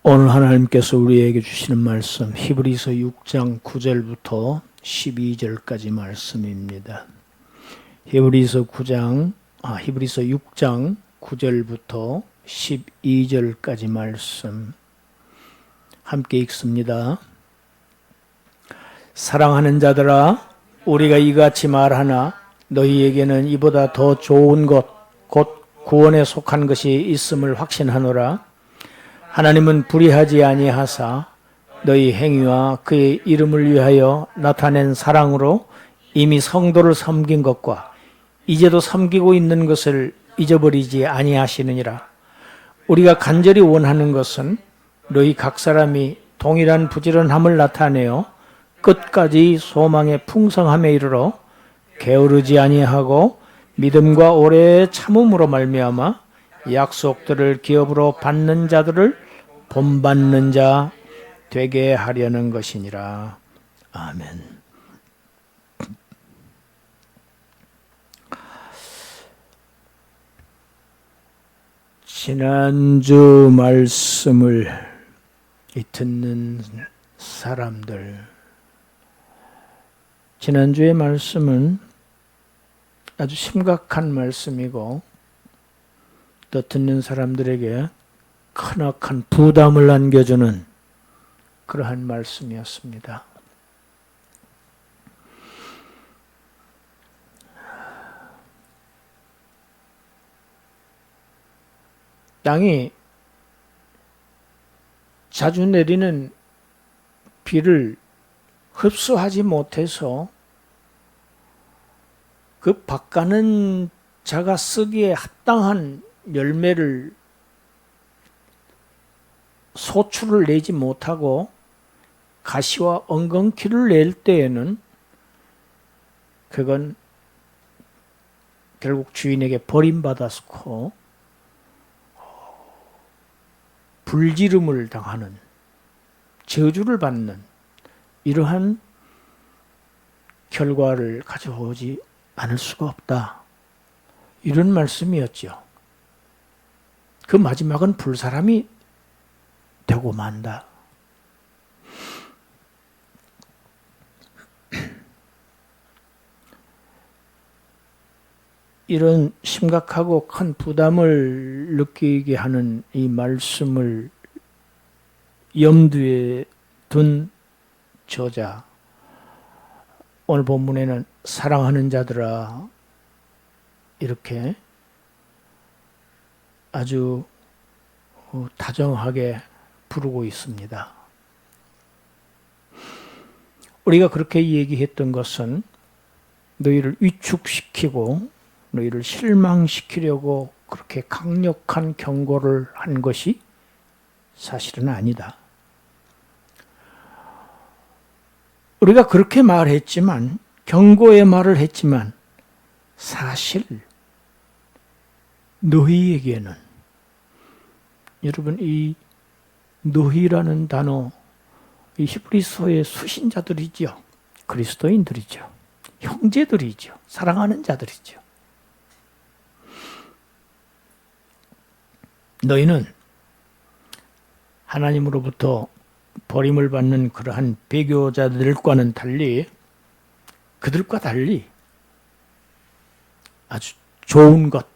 오늘 하나님께서 우리에게 주시는 말씀 히브리서 6장 9절부터 12절까지 말씀입니다. 히브리서 6장 9절부터 12절까지 말씀 함께 읽습니다. 사랑하는 자들아, 우리가 이같이 말하나 너희에게는 이보다 더 좋은 것 곧 구원에 속한 것이 있음을 확신하노라. 하나님은 불의하지 아니하사 너희 행위와 그의 이름을 위하여 나타낸 사랑으로 이미 성도를 섬긴 것과 이제도 섬기고 있는 것을 잊어버리지 아니하시느니라. 우리가 간절히 원하는 것은 너희 각 사람이 동일한 부지런함을 나타내어 끝까지 소망의 풍성함에 이르러 게으르지 아니하고 믿음과 오래의 참음으로 말미암아 약속들을 기업으로 받는 자들을 본받는 자 되게 하려는 것이니라. 아멘. 지난주 말씀을 듣는 사람들, 지난주의 말씀은 아주 심각한 말씀이고 또 듣는 사람들에게 크나큰 부담을 안겨주는 그러한 말씀이었습니다. 땅이 자주 내리는 비를 흡수하지 못해서 그 밭가는 자가 쓰기에 합당한 열매를 소출을 내지 못하고 가시와 엉겅퀴를 낼 때에는 그건 결국 주인에게 버림받았고 불지름을 당하는, 저주를 받는 이러한 결과를 가져오지 않을 수가 없다. 이런 말씀이었죠. 그 마지막은 불사람이 되고 만다. 이런 심각하고 큰 부담을 느끼게 하는 이 말씀을 염두에 둔 저자, 오늘 본문에는 사랑하는 자들아 이렇게 아주 다정하게 부르고 있습니다. 우리가 그렇게 얘기했던 것은 너희를 위축시키고 너희를 실망시키려고 그렇게 강력한 경고를 한 것이 사실은 아니다. 우리가 그렇게 말했지만, 경고의 말을 했지만 사실 너희에게는, 여러분 이 너희라는 단어, 이 히브리서의 수신자들이죠. 그리스도인들이죠. 형제들이죠. 사랑하는 자들이죠. 너희는 하나님으로부터 버림을 받는 그러한 배교자들과는 달리, 그들과 달리 아주 좋은 것,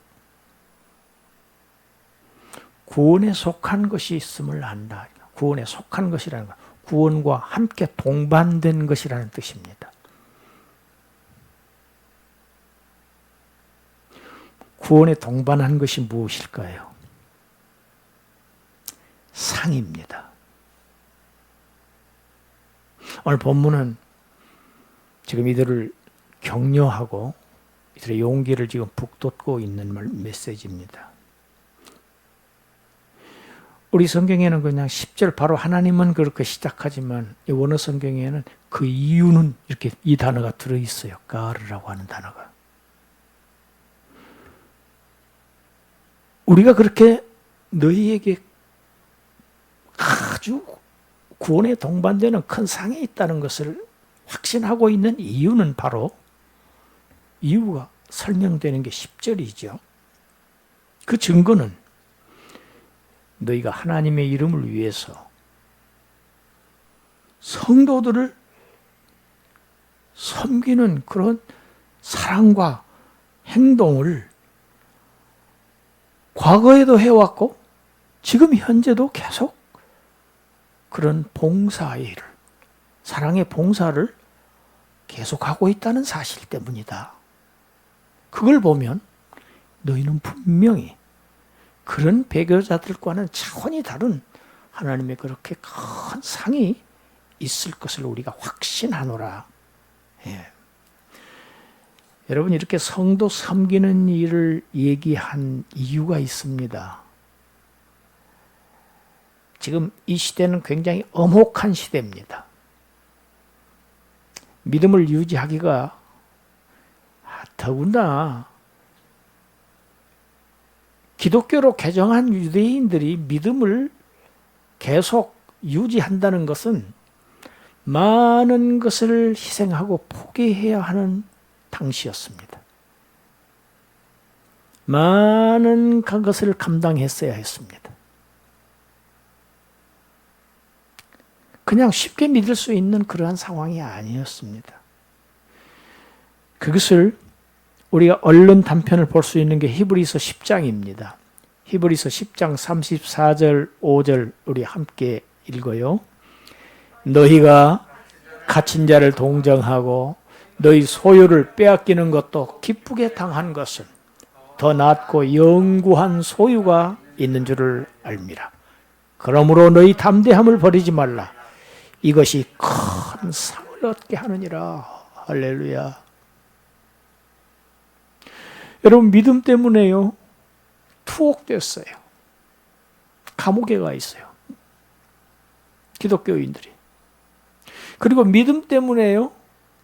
구원에 속한 것이 있음을 안다. 구원에 속한 것이라는 것, 구원과 함께 동반된 것이라는 뜻입니다. 구원에 동반한 것이 무엇일까요? 상입니다. 오늘 본문은 지금 이들을 격려하고 이들의 용기를 지금 북돋고 있는 메시지입니다. 우리 성경에는 그냥 10절 바로 하나님은 그렇게 시작하지만 이 원어 성경에는 그 이유는 이렇게 이 단어가 들어있어요. 가르라고 하는 단어가. 우리가 그렇게 너희에게 아주 구원에 동반되는 큰 상이 있다는 것을 확신하고 있는 이유는 바로, 이유가 설명되는 게 10절이죠. 그 증거는 너희가 하나님의 이름을 위해서 성도들을 섬기는 그런 사랑과 행동을 과거에도 해왔고 지금 현재도 계속 그런 봉사의 일을, 사랑의 봉사를 계속하고 있다는 사실 때문이다. 그걸 보면 너희는 분명히 그런 배교자들과는 차원이 다른 하나님의 그렇게 큰 상이 있을 것을 우리가 확신하노라. 예. 여러분, 이렇게 성도 섬기는 일을 얘기한 이유가 있습니다. 지금 이 시대는 굉장히 엄혹한 시대입니다. 믿음을 유지하기가 더구나 기독교로 개정한 유대인들이 믿음을 계속 유지한다는 것은 많은 것을 희생하고 포기해야 하는 당시였습니다. 많은 것을 감당했어야 했습니다. 그냥 쉽게 믿을 수 있는 그러한 상황이 아니었습니다. 그것을 우리가 얼른 단편을 볼 수 있는 게 히브리서 10장입니다. 히브리서 10장 34절 5절 우리 함께 읽어요. 너희가 갇힌 자를 동정하고 너희 소유를 빼앗기는 것도 기쁘게 당한 것은 더 낫고 영구한 소유가 있는 줄을 알미라. 그러므로 너희 담대함을 버리지 말라. 이것이 큰 상을 얻게 하느니라. 할렐루야. 여러분, 믿음 때문에요, 투옥됐어요. 감옥에 가 있어요. 기독교인들이. 그리고 믿음 때문에요,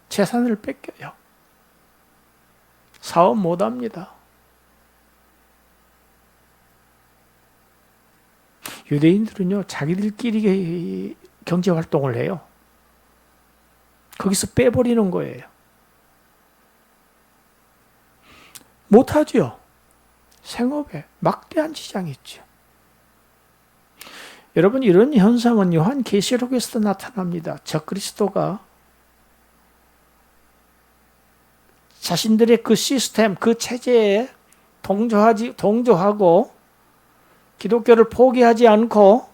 재산을 뺏겨요. 사업 못합니다. 유대인들은요, 자기들끼리 경제활동을 해요. 거기서 빼버리는 거예요. 못하죠. 생업에 막대한 지장이 있죠. 여러분, 이런 현상은 요한계시록에서도 나타납니다. 적그리스도가 자신들의 그 시스템, 그 체제에 동조하고 기독교를 포기하지 않고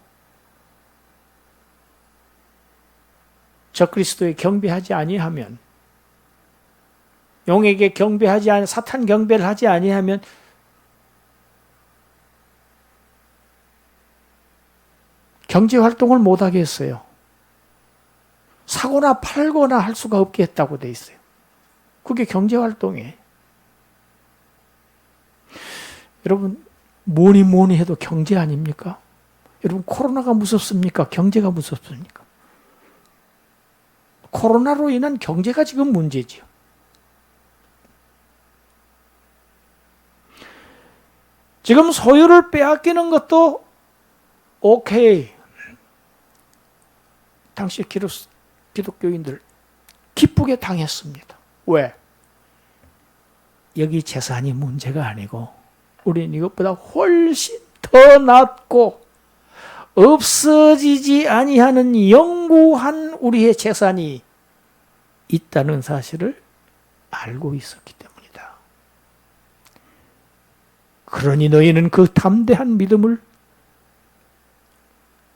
적그리스도에 경배하지 아니하면, 용에게 경배하지 아니, 사탄 경배를 하지 아니하면 경제 활동을 못 하게 했어요. 사거나 팔거나 할 수가 없게 했다고 돼 있어요. 그게 경제 활동이에요. 여러분, 뭐니 해도 경제 아닙니까? 여러분, 코로나가 무섭습니까? 경제가 무섭습니까? 코로나로 인한 경제가 지금 문제지요. 지금 소유를 빼앗기는 것도 오케이. 당시 기독교인들 기쁘게 당했습니다. 왜? 여기 재산이 문제가 아니고 우리는 이것보다 훨씬 더 낫고 없어지지 아니하는 영구한 우리의 재산이 있다는 사실을 알고 있었기 때문이다. 그러니 너희는 그 담대한 믿음을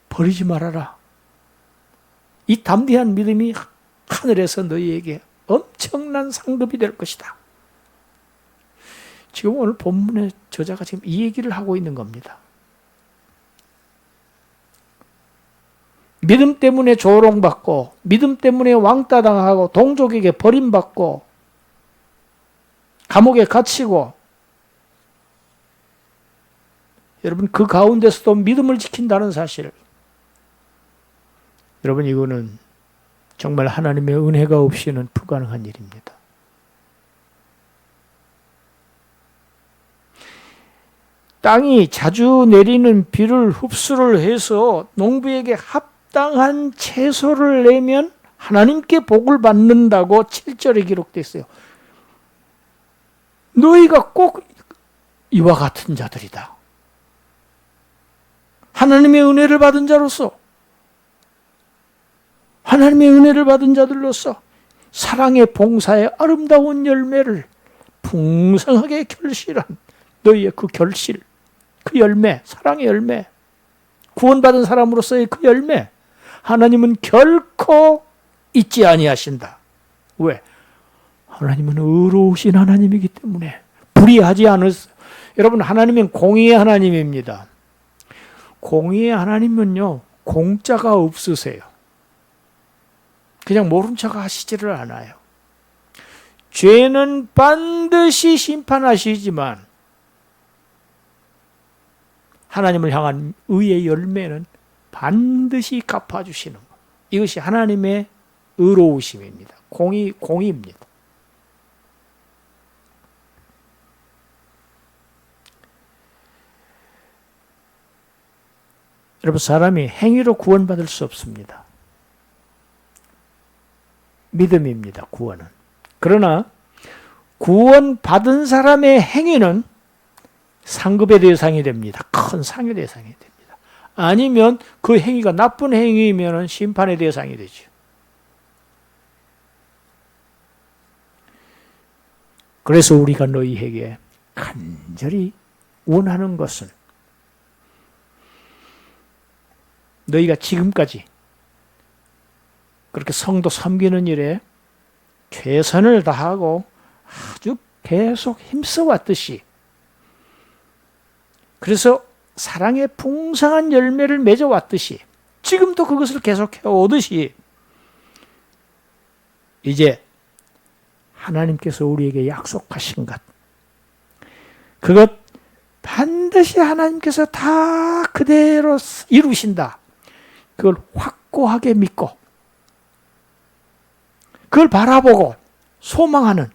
버리지 말아라. 이 담대한 믿음이 하늘에서 너희에게 엄청난 상급이 될 것이다. 지금 오늘 본문의 저자가 지금 이 얘기를 하고 있는 겁니다. 믿음 때문에 조롱받고, 믿음 때문에 왕따 당하고, 동족에게 버림받고, 감옥에 갇히고, 여러분, 그 가운데서도 믿음을 지킨다는 사실, 여러분, 이거는 정말 하나님의 은혜가 없이는 불가능한 일입니다. 땅이 자주 내리는 비를 흡수를 해서 농부에게 합당한 채소를 내면 하나님께 복을 받는다고 7절에 기록되어 있어요. 너희가 꼭 이와 같은 자들이다. 하나님의 은혜를 받은 자로서, 하나님의 은혜를 받은 자들로서 사랑의 봉사의 아름다운 열매를 풍성하게 결실한 너희의 그 결실, 그 열매, 사랑의 열매, 구원받은 사람으로서의 그 열매, 하나님은 결코 잊지 아니하신다. 왜? 하나님은 의로우신 하나님이기 때문에 불의하지 않으세요. 여러분, 하나님은 공의의 하나님입니다. 공의의 하나님은요, 공짜가 없으세요. 그냥 모른 척 하시지를 않아요. 죄는 반드시 심판하시지만 하나님을 향한 의의 열매는 반드시 갚아주시는 것. 이것이 하나님의 의로우심입니다. 공의입니다. 여러분, 사람이 행위로 구원받을 수 없습니다. 믿음입니다, 구원은. 그러나 구원받은 사람의 행위는 상급의 대상이 됩니다. 큰 상의 대상이 됩니다. 아니면 그 행위가 나쁜 행위이면 심판의 대상이 되죠. 그래서 우리가 너희에게 간절히 원하는 것은 너희가 지금까지 그렇게 성도 섬기는 일에 최선을 다하고 아주 계속 힘써 왔듯이, 그래서 사랑의 풍성한 열매를 맺어 왔듯이, 지금도 그것을 계속해 오듯이, 이제 하나님께서 우리에게 약속하신 것, 그것 반드시 하나님께서 다 그대로 이루신다. 그걸 확고하게 믿고 그걸 바라보고 소망하는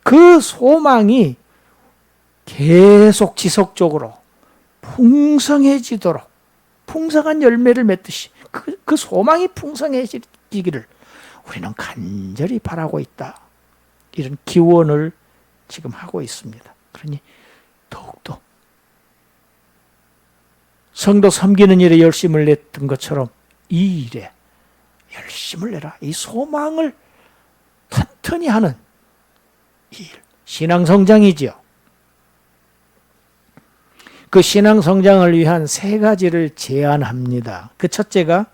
그 소망이 계속 지속적으로 풍성해지도록, 풍성한 열매를 맺듯이 그 소망이 풍성해지기를 우리는 간절히 바라고 있다. 이런 기원을 지금 하고 있습니다. 그러니 더욱더 성도 섬기는 일에 열심을 냈던 것처럼 이 일에 열심을 내라. 이 소망을 튼튼히 하는 이 일, 신앙성장이지요. 그 신앙성장을 위한 세 가지를 제안합니다. 그 첫째가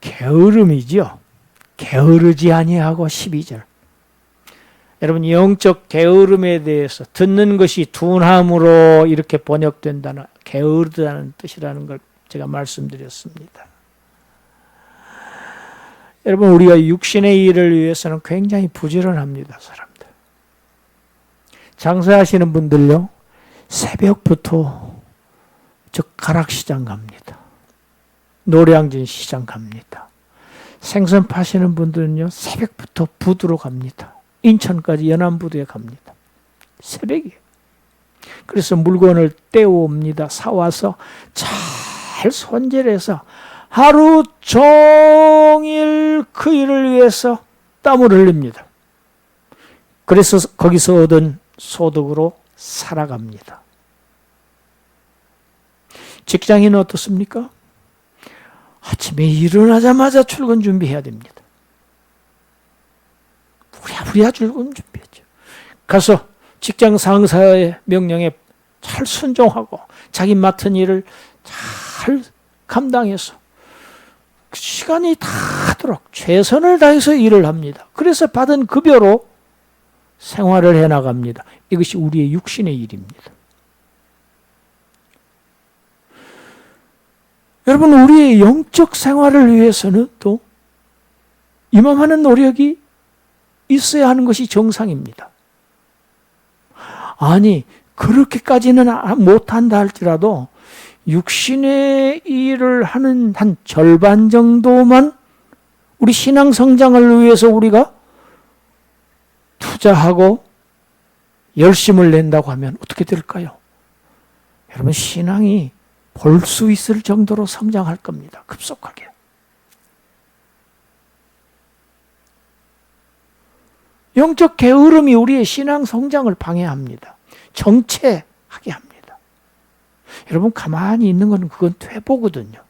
게으름이지요. 게으르지 아니하고 12절. 여러분, 영적 게으름에 대해서 듣는 것이 둔함으로 이렇게 번역된다는, 게으르다는 뜻이라는 걸 제가 말씀드렸습니다. 여러분, 우리가 육신의 일을 위해서는 굉장히 부지런합니다, 사람들. 장사하시는 분들요, 새벽부터 저 가락시장 갑니다. 노량진 시장 갑니다. 생선 파시는 분들은요, 새벽부터 부두로 갑니다. 인천까지 연안부두에 갑니다. 새벽에. 그래서 물건을 떼어옵니다. 사와서 잘 손질해서 하루 종일 그 일을 위해서 땀을 흘립니다. 그래서 거기서 얻은 소득으로 살아갑니다. 직장인은 어떻습니까? 아침에 일어나자마자 출근 준비해야 됩니다. 부랴부랴 출근 준비했죠. 가서 직장 상사의 명령에 잘 순종하고 자기 맡은 일을 잘 감당해서 그 시간이 닿도록 최선을 다해서 일을 합니다. 그래서 받은 급여로 생활을 해나갑니다. 이것이 우리의 육신의 일입니다. 여러분, 우리의 영적 생활을 위해서는 또 이만한 노력이 있어야 하는 것이 정상입니다. 아니, 그렇게까지는 못한다 할지라도 육신의 일을 하는 한 절반 정도만 우리 신앙 성장을 위해서 우리가 투자하고 열심을 낸다고 하면 어떻게 될까요? 여러분, 신앙이 볼 수 있을 정도로 성장할 겁니다. 급속하게. 영적 게으름이 우리의 신앙 성장을 방해합니다. 정체하게 합니다. 여러분 가만히 있는 건 그건 퇴보거든요.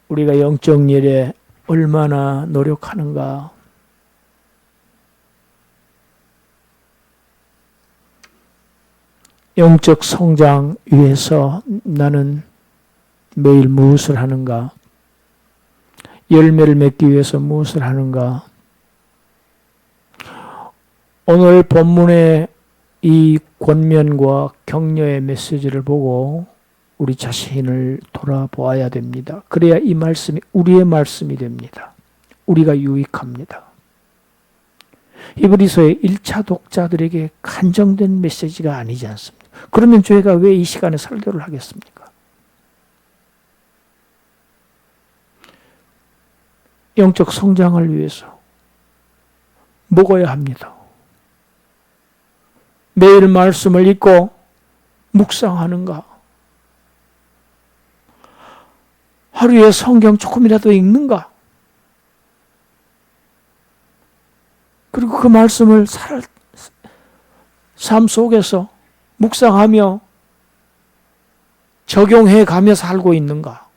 우리가 영적 일에 얼마나 노력하는가. 영적 성장 위해서 나는 매일 무엇을 하는가? 열매를 맺기 위해서 무엇을 하는가? 오늘 본문의 이 권면과 격려의 메시지를 보고 우리 자신을 돌아보아야 됩니다. 그래야 이 말씀이 우리의 말씀이 됩니다. 우리가 유익합니다. 히브리서의 1차 독자들에게 한정된 메시지가 아니지 않습니까? 그러면 저희가 왜 이 시간에 설교를 하겠습니까? 영적 성장을 위해서 먹어야 합니다. 매일 말씀을 읽고 묵상하는가? 하루에 성경 조금이라도 읽는가? 그리고 그 말씀을 삶 속에서 묵상하며 적용해 가며 살고 있는가?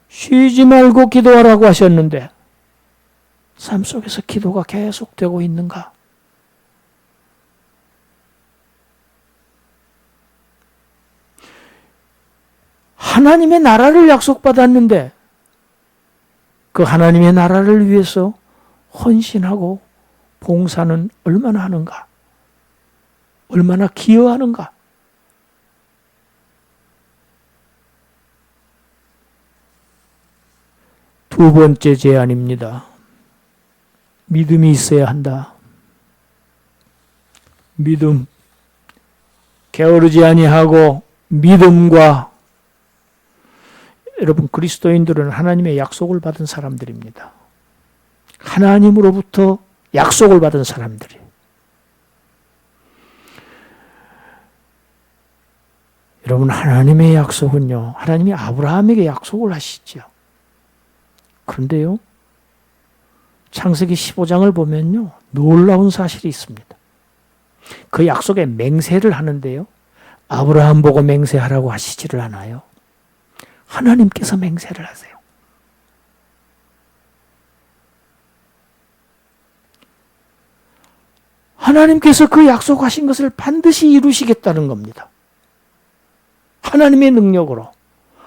쉬지 말고 기도하라고 하셨는데 삶 속에서 기도가 계속되고 있는가? 하나님의 나라를 약속받았는데 그 하나님의 나라를 위해서 헌신하고 봉사는 얼마나 하는가? 얼마나 기여하는가? 두 번째 제안입니다. 믿음이 있어야 한다. 믿음. 게으르지 아니하고 믿음과 여러분 그리스도인들은 하나님의 약속을 받은 사람들입니다. 하나님으로부터 약속을 받은 사람들이. 여러분 하나님의 약속은요. 하나님이 아브라함에게 약속을 하시죠. 그런데요. 창세기 15장을 보면요. 놀라운 사실이 있습니다. 그 약속에 맹세를 하는데요. 아브라함 보고 맹세하라고 하시지를 않아요. 하나님께서 맹세를 하세요. 하나님께서 그 약속하신 것을 반드시 이루시겠다는 겁니다. 하나님의 능력으로,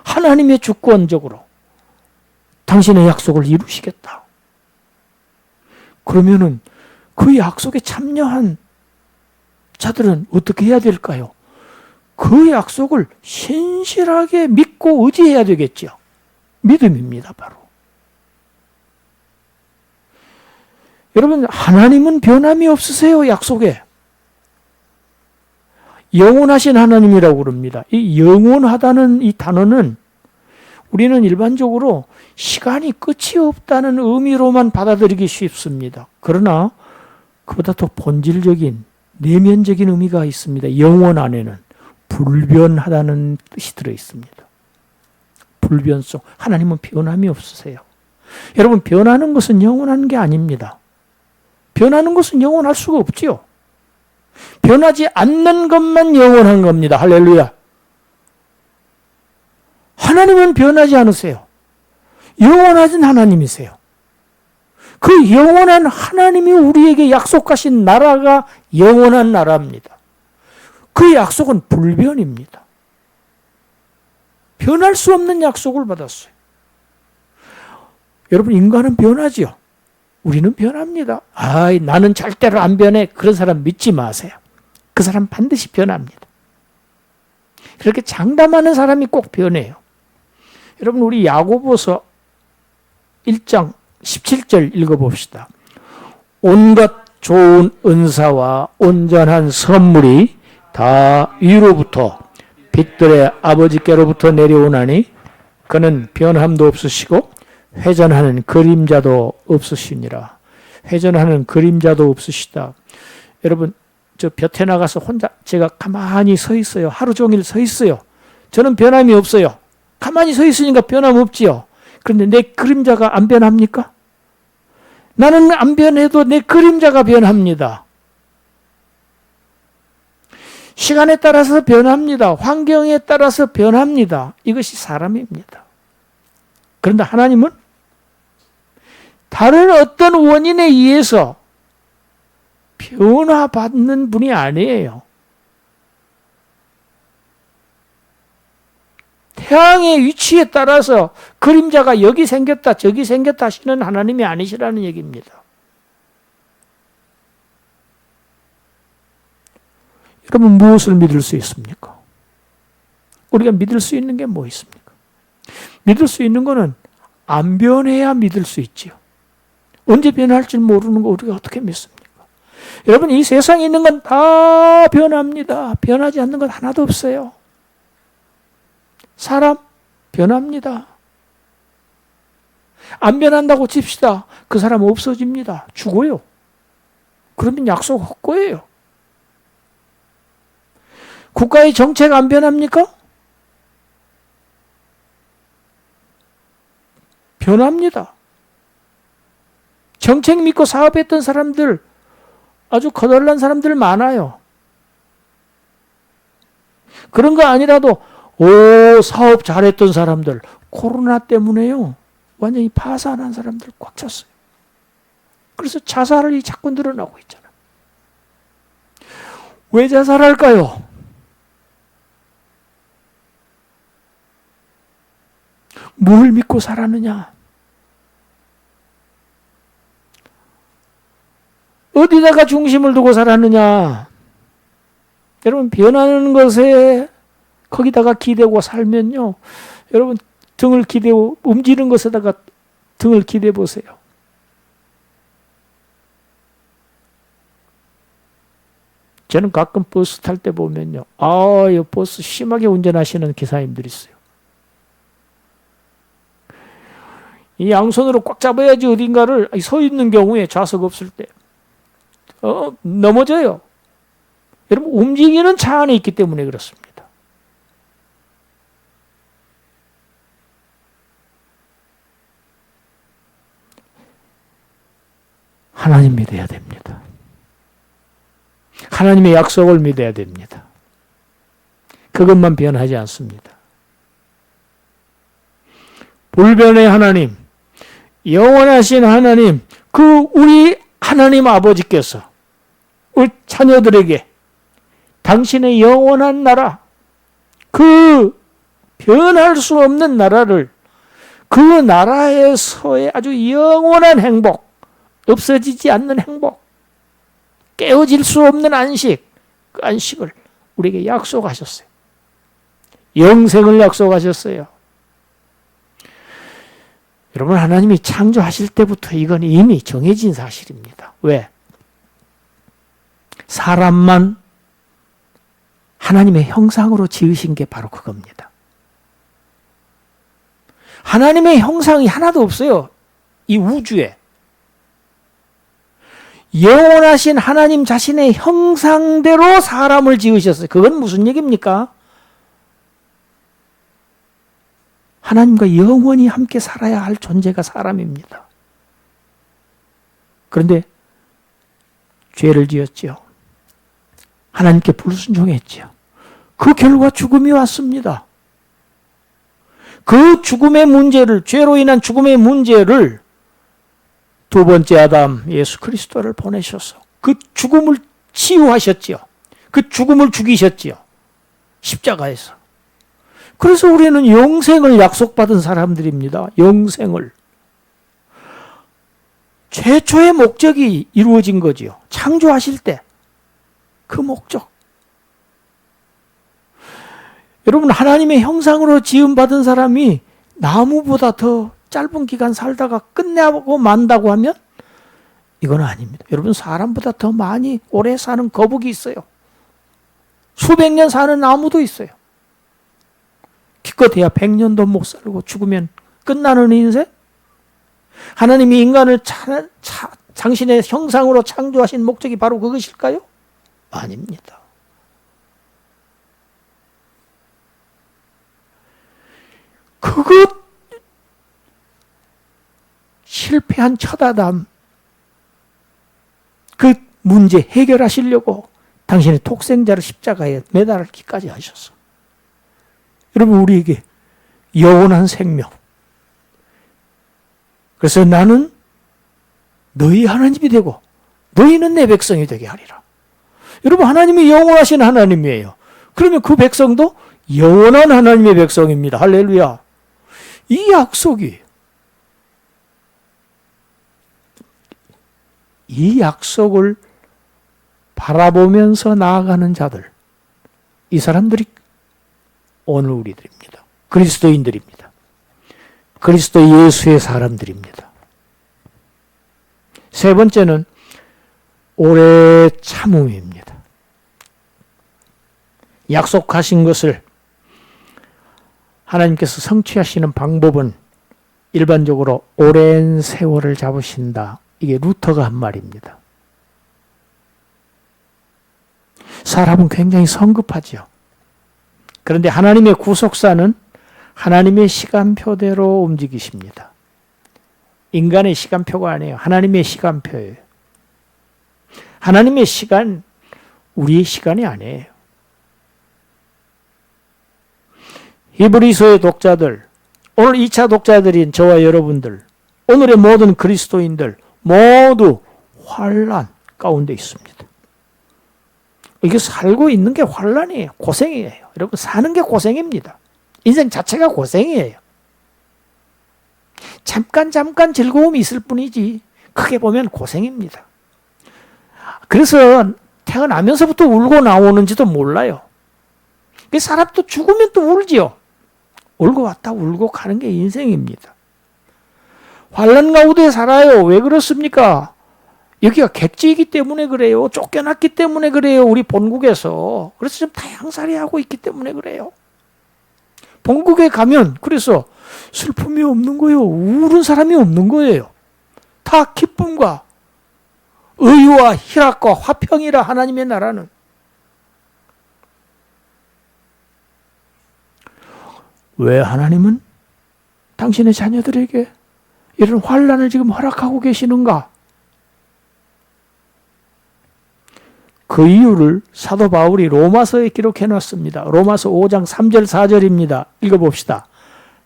하나님의 주권적으로 당신의 약속을 이루시겠다. 그러면은 그 약속에 참여한 자들은 어떻게 해야 될까요? 그 약속을 신실하게 믿고 의지해야 되겠죠. 믿음입니다, 바로. 여러분, 하나님은 변함이 없으세요, 약속에. 영원하신 하나님이라고 그럽니다. 이 영원하다는 이 단어는 우리는 일반적으로 시간이 끝이 없다는 의미로만 받아들이기 쉽습니다. 그러나 그보다 더 본질적인, 내면적인 의미가 있습니다. 영원 안에는. 불변하다는 뜻이 들어있습니다. 불변성. 하나님은 변함이 없으세요. 여러분, 변하는 것은 영원한 게 아닙니다. 변하는 것은 영원할 수가 없지요. 변하지 않는 것만 영원한 겁니다. 할렐루야. 하나님은 변하지 않으세요. 영원하신 하나님이세요. 그 영원한 하나님이 우리에게 약속하신 나라가 영원한 나라입니다. 그 약속은 불변입니다. 변할 수 없는 약속을 받았어요. 여러분, 인간은 변하지요. 우리는 변합니다. 나는 절대로 안 변해. 그런 사람 믿지 마세요. 그 사람 반드시 변합니다. 그렇게 장담하는 사람이 꼭 변해요. 여러분, 우리 야고보서 1장 17절 읽어봅시다. 온갖 좋은 은사와 온전한 선물이 다 위로부터 빛들의 아버지께로부터 내려오나니 그는 변함도 없으시고 회전하는 그림자도 없으시니라. 회전하는 그림자도 없으시다. 여러분, 저 볕에 나가서 혼자 제가 가만히 서 있어요. 하루 종일 서 있어요. 저는 변함이 없어요. 가만히 서 있으니까 변함 없지요. 그런데 내 그림자가 안 변합니까? 나는 안 변해도 내 그림자가 변합니다. 시간에 따라서 변합니다. 환경에 따라서 변합니다. 이것이 사람입니다. 그런데 하나님은 다른 어떤 원인에 의해서 변화받는 분이 아니에요. 태양의 위치에 따라서 그림자가 여기 생겼다 저기 생겼다 하시는 하나님이 아니시라는 얘기입니다. 여러분 무엇을 믿을 수 있습니까? 우리가 믿을 수 있는 게 뭐 있습니까? 믿을 수 있는 거는 안 변해야 믿을 수 있지요. 언제 변할지 모르는 거 우리가 어떻게 믿습니까? 여러분 이 세상에 있는 건 다 변합니다. 변하지 않는 건 하나도 없어요. 사람 변합니다. 안 변한다고 칩시다. 그 사람 없어집니다. 죽어요. 그러면 약속 헛거예요. 국가의 정책 안 변합니까? 변합니다. 정책 믿고 사업했던 사람들, 아주 거덜난 사람들 많아요. 그런 거 아니라도 사업 잘했던 사람들, 코로나 때문에요. 완전히 파산한 사람들 꽉 찼어요. 그래서 자살이 자꾸 늘어나고 있잖아요. 왜 자살할까요? 뭘 믿고 살았느냐? 어디다가 중심을 두고 살았느냐? 여러분 변하는 것에 거기다가 기대고 살면요. 여러분 등을 기대고 움직이는 것에다가 등을 기대 보세요. 저는 가끔 버스 탈 때 보면요. 이 버스 심하게 운전하시는 기사님들이 있어요. 이 양손으로 꽉 잡아야지 어딘가를 서 있는 경우에 좌석 없을 때 넘어져요. 여러분 움직이는 차 안에 있기 때문에 그렇습니다. 하나님 믿어야 됩니다. 하나님의 약속을 믿어야 됩니다. 그것만 변하지 않습니다. 불변의 하나님, 영원하신 하나님, 우리 하나님 아버지께서 우리 자녀들에게 당신의 영원한 나라, 그 변할 수 없는 나라를, 그 나라에서의 아주 영원한 행복, 없어지지 않는 행복, 깨어질 수 없는 안식, 그 안식을 우리에게 약속하셨어요. 영생을 약속하셨어요. 여러분 하나님이 창조하실 때부터 이건 이미 정해진 사실입니다. 왜? 사람만 하나님의 형상으로 지으신 게 바로 그겁니다. 하나님의 형상이 하나도 없어요. 이 우주에. 영원하신 하나님 자신의 형상대로 사람을 지으셨어요. 그건 무슨 얘기입니까? 하나님과 영원히 함께 살아야 할 존재가 사람입니다. 그런데 죄를 지었죠. 하나님께 불순종했죠. 그 결과 죽음이 왔습니다. 그 죽음의 문제를, 죄로 인한 죽음의 문제를 두 번째 아담 예수 그리스도를 보내셔서 그 죽음을 치유하셨지요. 그 죽음을 죽이셨지요. 십자가에서. 그래서 우리는 영생을 약속받은 사람들입니다. 영생을. 최초의 목적이 이루어진 거지요. 창조하실 때 그 목적. 여러분 하나님의 형상으로 지음받은 사람이 나무보다 더 짧은 기간 살다가 끝내고 만다고 하면 이건 아닙니다. 여러분 사람보다 더 많이 오래 사는 거북이 있어요. 수백 년 사는 나무도 있어요. 기껏해야 100년도 못 살고 죽으면 끝나는 인생? 하나님이 인간을 당신의 형상으로 창조하신 목적이 바로 그것일까요? 아닙니다. 그것 실패한 첫 아담 그 문제 해결하시려고 당신의 독생자를 십자가에 매달기까지 하셨어. 여러분, 우리에게 영원한 생명. 그래서 나는 너희 하나님이 되고 너희는 내 백성이 되게 하리라. 여러분, 하나님이 영원하신 하나님이에요. 그러면 그 백성도 영원한 하나님의 백성입니다. 할렐루야. 이 약속이, 이 약속을 바라보면서 나아가는 자들, 이 사람들이 오늘 우리들입니다. 그리스도인들입니다. 그리스도 예수의 사람들입니다. 세 번째는 오래 참음입니다. 약속하신 것을 하나님께서 성취하시는 방법은 일반적으로 오랜 세월을 잡으신다. 이게 루터가 한 말입니다. 사람은 굉장히 성급하죠. 그런데 하나님의 구속사는 하나님의 시간표대로 움직이십니다. 인간의 시간표가 아니에요. 하나님의 시간표예요. 하나님의 시간, 우리의 시간이 아니에요. 히브리서의 독자들, 오늘 2차 독자들인 저와 여러분들, 오늘의 모든 그리스도인들 모두 환난 가운데 있습니다. 이게 살고 있는 게 환난이에요. 고생이에요. 여러분, 사는 게 고생입니다. 인생 자체가 고생이에요. 잠깐 즐거움이 있을 뿐이지 크게 보면 고생입니다. 그래서 태어나면서부터 울고 나오는지도 몰라요. 사람도 죽으면 또 울지요. 울고 왔다 울고 가는 게 인생입니다. 환난 가운데 살아요. 왜 그렇습니까? 여기가 객지이기 때문에 그래요. 쫓겨났기 때문에 그래요. 우리 본국에서. 그래서 좀 다양살이 하고 있기 때문에 그래요. 본국에 가면 그래서 슬픔이 없는 거예요. 우는 사람이 없는 거예요. 다 기쁨과 의와 희락과 화평이라 하나님의 나라는. 왜 하나님은 당신의 자녀들에게 이런 환난을 지금 허락하고 계시는가? 그 이유를 사도 바울이 로마서에 기록해 놨습니다. 로마서 5장 3절 4절입니다. 읽어봅시다.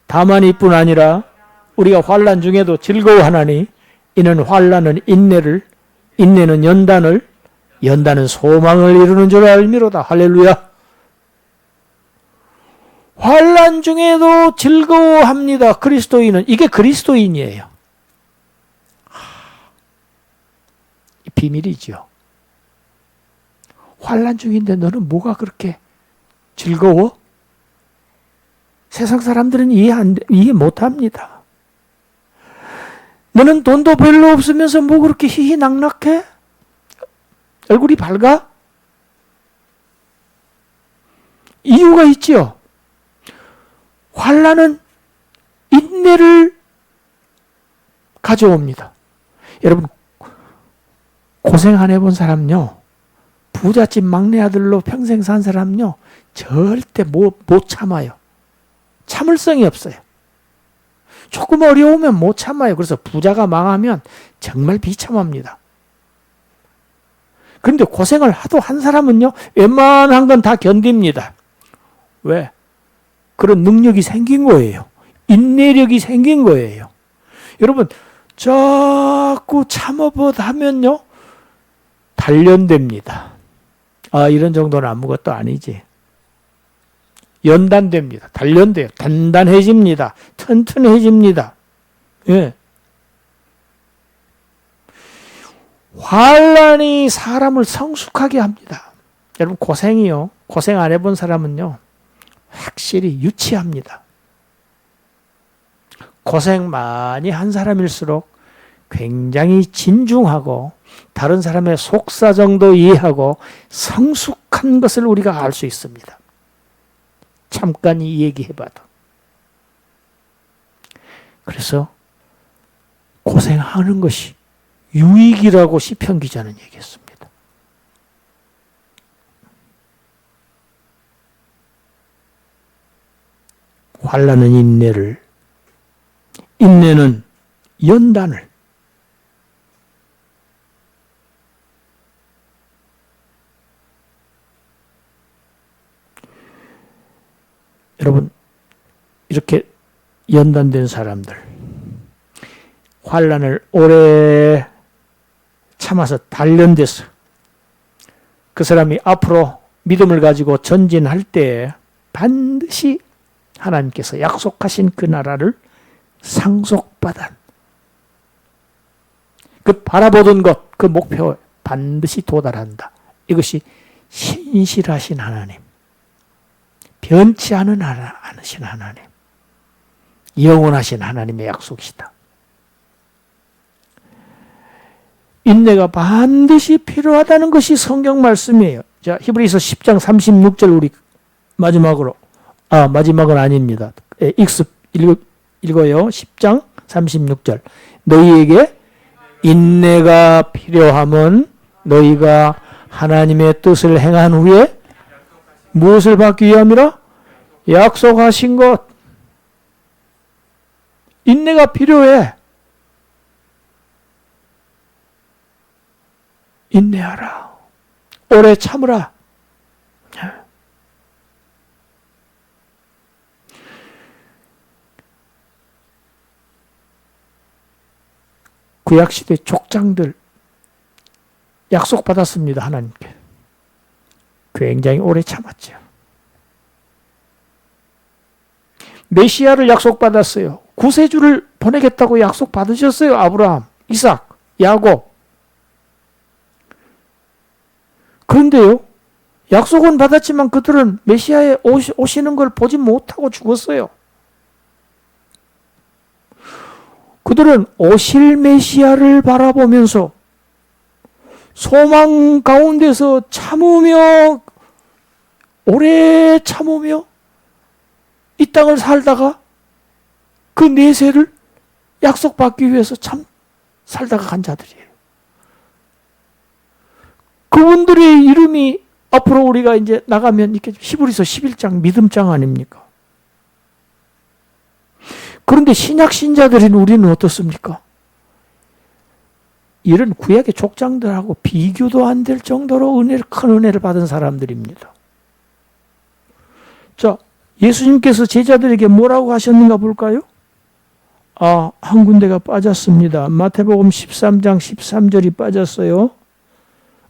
다만 이뿐 아니라 우리가 환난 중에도 즐거워하나니 이는 환난은 인내를, 인내는 연단을, 연단은 소망을 이루는 줄 알미로다. 할렐루야. 환난 중에도 즐거워합니다. 그리스도인은. 이게 그리스도인이에요. 비밀이죠. 환난 중인데 너는 뭐가 그렇게 즐거워? 세상 사람들은 이해 못합니다. 너는 돈도 별로 없으면서 뭐 그렇게 희희낙낙해? 얼굴이 밝아? 이유가 있죠. 환난은 인내를 가져옵니다. 여러분, 고생 안 해본 사람요, 부잣집 막내 아들로 평생 산 사람요, 절대 못 참아요. 참을성이 없어요. 조금 어려우면 못 참아요. 그래서 부자가 망하면 정말 비참합니다. 그런데 고생을 하도 한 사람은요, 웬만한 건 다 견딥니다. 왜? 그런 능력이 생긴 거예요. 인내력이 생긴 거예요. 여러분, 자꾸 참아보다 하면요, 단련됩니다. 아, 이런 정도는 아무것도 아니지. 연단됩니다. 단련돼요. 단단해집니다. 튼튼해집니다. 예. 환난이 사람을 성숙하게 합니다. 여러분, 고생이요, 고생 안 해본 사람은요, 확실히 유치합니다. 고생 많이 한 사람일수록 굉장히 진중하고 다른 사람의 속사정도 이해하고 성숙한 것을 우리가 알 수 있습니다. 잠깐 이 얘기해봐도. 그래서 고생하는 것이 유익이라고 시편 기자는 얘기했습니다. 환난은 인내를, 인내는 연단을, 여러분, 이렇게 연단된 사람들, 환난을 오래 참아서 단련돼서 그 사람이 앞으로 믿음을 가지고 전진할 때 반드시 하나님께서 약속하신 그 나라를 상속받아 그 바라보던 것, 그 목표에 반드시 도달한다. 이것이 신실하신 하나님, 변치 않으신 하나님, 영원하신 하나님의 약속이다. 인내가 반드시 필요하다는 것이 성경 말씀이에요. 자, 히브리서 10장 36절 우리 마지막으로, 마지막은 아닙니다. 읽어요. 10장 36절. 너희에게 인내가 필요함은 너희가 하나님의 뜻을 행한 후에 무엇을 받기 위함이라? 약속하신 것. 인내가 필요해. 인내하라. 오래 참으라. 구약시대 족장들 약속받았습니다. 하나님께. 굉장히 오래 참았죠. 메시아를 약속받았어요. 구세주를 보내겠다고 약속받으셨어요. 아브라함, 이삭, 야곱. 그런데요, 약속은 받았지만 그들은 메시아의 오시는 걸 보지 못하고 죽었어요. 그들은 오실 메시아를 바라보면서 소망 가운데서 참으며, 오래 참으며 이 땅을 살다가 그 내세를 약속받기 위해서 참 살다가 간 자들이에요. 그분들의 이름이 앞으로 우리가 이제 나가면 이렇게 히브리서 11장 믿음장 아닙니까? 그런데 신약 신자들인 우리는 어떻습니까? 이런 구약의 족장들하고 비교도 안 될 정도로 큰 은혜를 받은 사람들입니다. 자, 예수님께서 제자들에게 뭐라고 하셨는가 볼까요? 한 군데가 빠졌습니다. 마태복음 13장 13절이 빠졌어요.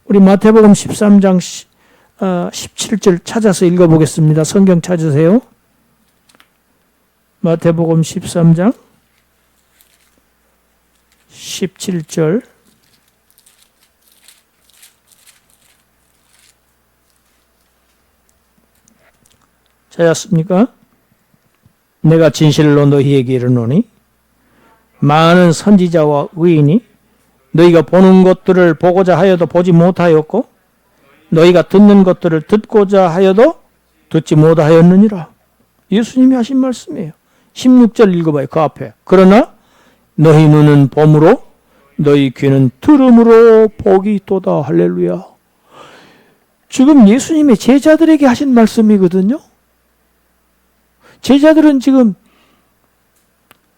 우리 마태복음 13장 17절 찾아서 읽어보겠습니다. 성경 찾으세요. 마태복음 13장 17절. 찾았습니까? 내가 진실로 너희에게 이르노니 많은 선지자와 의인이 너희가 보는 것들을 보고자 하여도 보지 못하였고 너희가 듣는 것들을 듣고자 하여도 듣지 못하였느니라. 예수님이 하신 말씀이에요. 16절 읽어봐요. 그 앞에. 그러나 너희 눈은 봄으로 너희 귀는 들음으로 복이 있도다. 할렐루야. 지금 예수님의 제자들에게 하신 말씀이거든요. 제자들은 지금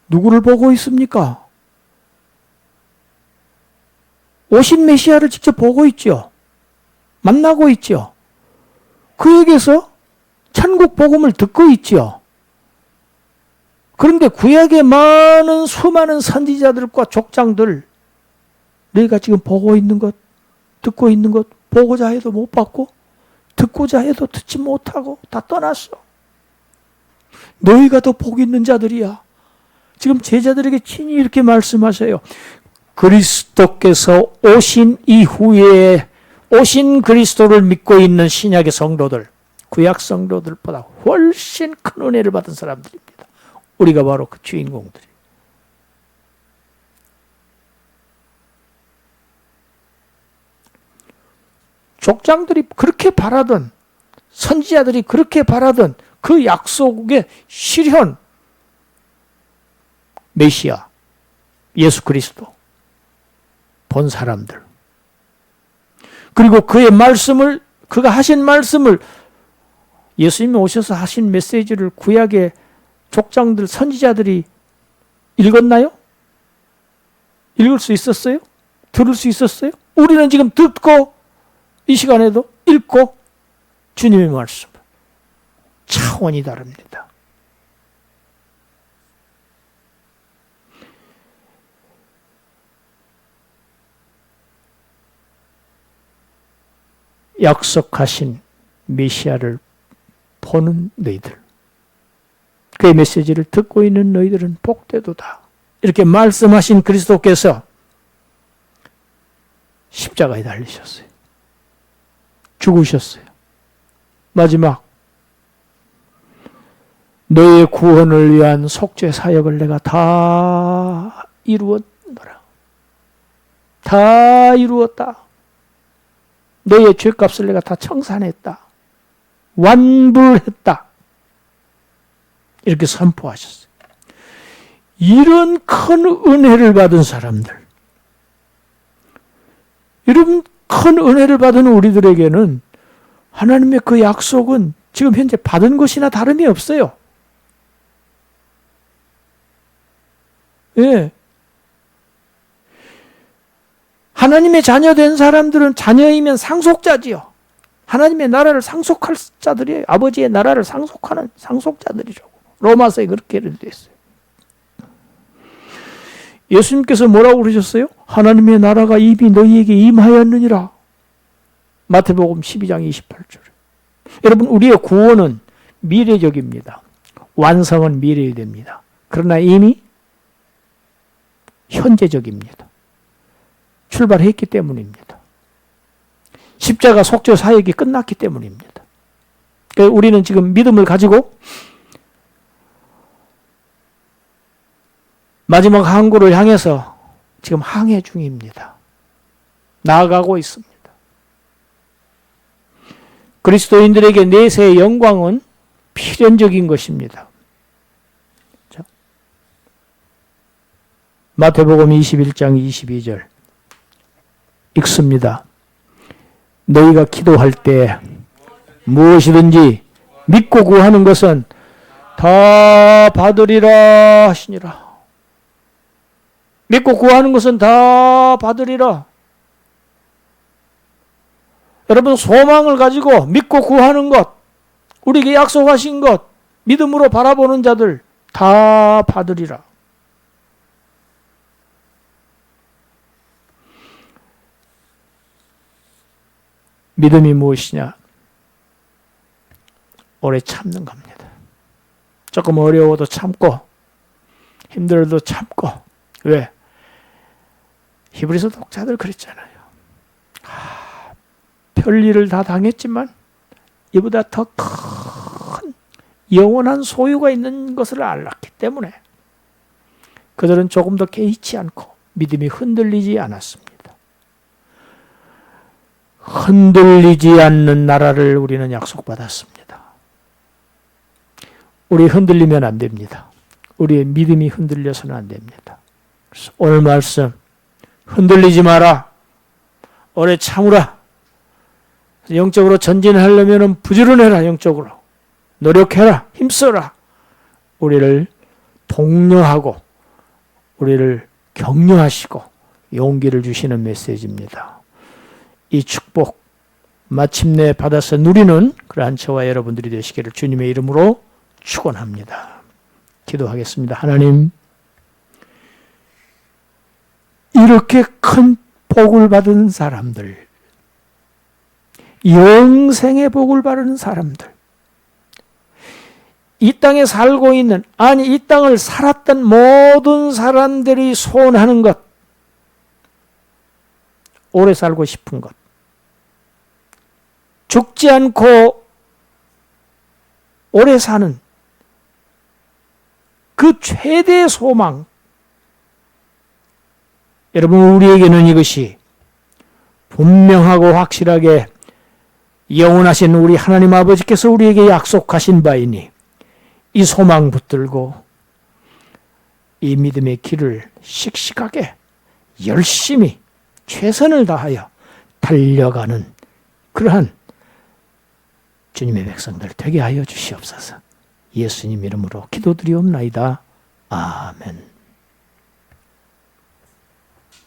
누구를 보고 있습니까? 오신 메시아를 직접 보고 있죠. 만나고 있죠. 그에게서 천국 복음을 듣고 있죠. 그런데 구약의 많은 수많은 선지자들과 족장들, 너희가 지금 보고 있는 것, 듣고 있는 것, 보고자 해도 못 받고 듣고자 해도 듣지 못하고 다 떠났어. 너희가 더 복 있는 자들이야. 지금 제자들에게 친히 이렇게 말씀하세요. 그리스도께서 오신 이후에 오신 그리스도를 믿고 있는 신약의 성도들, 구약 성도들보다 훨씬 큰 은혜를 받은 사람들입니다. 우리가 바로 그 주인공들이. 족장들이 그렇게 바라던, 선지자들이 그렇게 바라던 그 약속의 실현, 메시아, 예수 그리스도 본 사람들. 그리고 그의 말씀을, 그가 하신 말씀을, 예수님이 오셔서 하신 메시지를 구약의 족장들, 선지자들이 읽었나요? 읽을 수 있었어요? 들을 수 있었어요? 우리는 지금 듣고 이 시간에도 읽고 주님의 말씀. 차원이 다릅니다. 약속하신 메시아를 보는 너희들, 그의 메시지를 듣고 있는 너희들은 복되도다. 이렇게 말씀하신 그리스도께서 십자가에 달리셨어요. 죽으셨어요. 마지막 너의 구원을 위한 속죄 사역을 내가 다 이루었노라. 다 이루었다. 너의 죄값을 내가 다 청산했다. 완불했다. 이렇게 선포하셨어요. 이런 큰 은혜를 받은 사람들, 이런 큰 은혜를 받은 우리들에게는 하나님의 그 약속은 지금 현재 받은 것이나 다름이 없어요. 예. 하나님의 자녀된 사람들은 자녀이면 상속자지요. 하나님의 나라를 상속할 자들이에요. 아버지의 나라를 상속하는 상속자들이라고. 로마서에 그렇게 되어 있어요. 예수님께서 뭐라고 그러셨어요? 하나님의 나라가 이미 너희에게 임하였느니라. 마태복음 12장 28절. 여러분, 우리의 구원은 미래적입니다. 완성은 미래에 됩니다. 그러나 이미 현재적입니다. 출발했기 때문입니다. 십자가 속죄 사역이 끝났기 때문입니다. 그러니까 우리는 지금 믿음을 가지고 마지막 항구를 향해서 지금 항해 중입니다. 나아가고 있습니다. 그리스도인들에게 내세의 영광은 필연적인 것입니다. 자, 마태복음 21장 22절 읽습니다. 너희가 기도할 때 무엇이든지 믿고 구하는 것은 다 받으리라 하시니라. 믿고 구하는 것은 다 받으리라. 여러분, 소망을 가지고 믿고 구하는 것, 우리에게 약속하신 것, 믿음으로 바라보는 자들 다 받으리라. 믿음이 무엇이냐? 오래 참는 겁니다. 조금 어려워도 참고 힘들어도 참고. 왜? 히브리서 독자들 그랬잖아요. 별일을 다 당했지만 이보다 더 큰 영원한 소유가 있는 것을 알았기 때문에 그들은 조금 더 개의치 않고 믿음이 흔들리지 않았습니다. 흔들리지 않는 나라를 우리는 약속받았습니다. 우리 흔들리면 안 됩니다. 우리의 믿음이 흔들려서는 안 됩니다. 그래서 오늘 말씀, 흔들리지 마라. 오래 참으라. 영적으로 전진하려면 부지런해라. 영적으로 노력해라. 힘써라. 우리를 독려하고 우리를 격려하시고 용기를 주시는 메시지입니다. 이 축복 마침내 받아서 누리는 그러한 저와 여러분들이 되시기를 주님의 이름으로 축원합니다. 기도하겠습니다. 하나님, 이렇게 큰 복을 받은 사람들, 영생의 복을 받은 사람들, 이 땅에 살고 있는, 아니 이 땅을 살았던 모든 사람들이 소원하는 것, 오래 살고 싶은 것, 죽지 않고 오래 사는 그 최대의 소망, 여러분, 우리에게는 이것이 분명하고 확실하게 영원하신 우리 하나님 아버지께서 우리에게 약속하신 바이니 이 소망 붙들고 이 믿음의 길을 씩씩하게 열심히 최선을 다하여 달려가는 그러한 주님의 백성들 되게 하여 주시옵소서. 예수님 이름으로 기도드리옵나이다. 아멘.